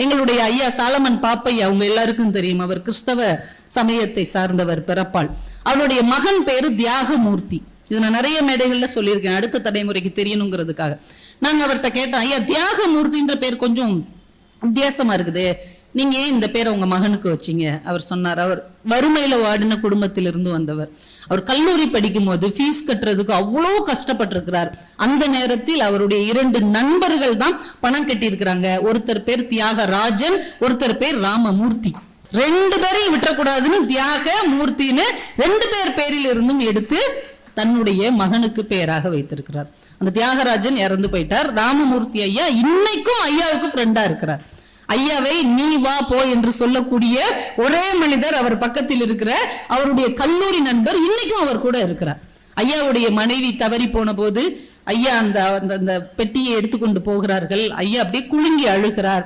எங்களுடைய ஐயா சாலமன் பாப்பையா அவங்க எல்லாருக்கும் தெரியும், அவர் கிறிஸ்தவ சமயத்தை சார்ந்தவர் பிறப்பால். அவருடைய மகன் பேரு தியாகமூர்த்தி. இது நான் நிறைய மேடைகள்ல சொல்லியிருக்கேன், அடுத்த தலைமுறைக்கு தெரியணுங்கிறதுக்காக. நாங்க அவர்கிட்ட கேட்டோம், ஐயா தியாகமூர்த்தின்ற பேர் கொஞ்சம் வித்தியாசமா இருக்குது, நீங்க ஏன் இந்த பேரை உங்க மகனுக்கு வச்சீங்க? அவர் சொன்னார், அவர் வறுமையில வாடின குடும்பத்திலிருந்து வந்தவர். அவர் கல்லூரி படிக்கும் போது ஃபீஸ் கட்டுறதுக்கு அவ்வளோ கஷ்டப்பட்டிருக்கிறார். அந்த நேரத்தில் அவருடைய 2 நண்பர்கள் தான் பணம் கட்டியிருக்கிறாங்க. ஒருத்தர் பேர் தியாகராஜன், ஒருத்தர் பேர் ராமமூர்த்தி. 2 பேரையும் விட்டுறக்கூடாதுன்னு தியாக மூர்த்தின்னு 2 பேர் பேரில் இருந்தும் எடுத்து தன்னுடைய மகனுக்கு பெயராக வைத்திருக்கிறார். அந்த தியாகராஜன் இறந்து போயிட்டார். ராமமூர்த்தி ஐயா இன்னைக்கும் ஐயாவுக்கு ஃப்ரெண்டா இருக்கிறார். ஐயாவை நீ வா போ என்று சொல்லக்கூடிய ஒரே மனிதர் அவர் பக்கத்தில் இருக்கிற அவருடைய கல்லூரி நண்பர் இன்னைக்கும் அவர் கூட இருக்கிறார். ஐயாவுடைய மனைவி தவறி போன போது ஐயா அந்த பெட்டியை எடுத்துக்கொண்டு போகிறார்கள். ஐயா அப்படியே குலுங்கி அழுகிறார்.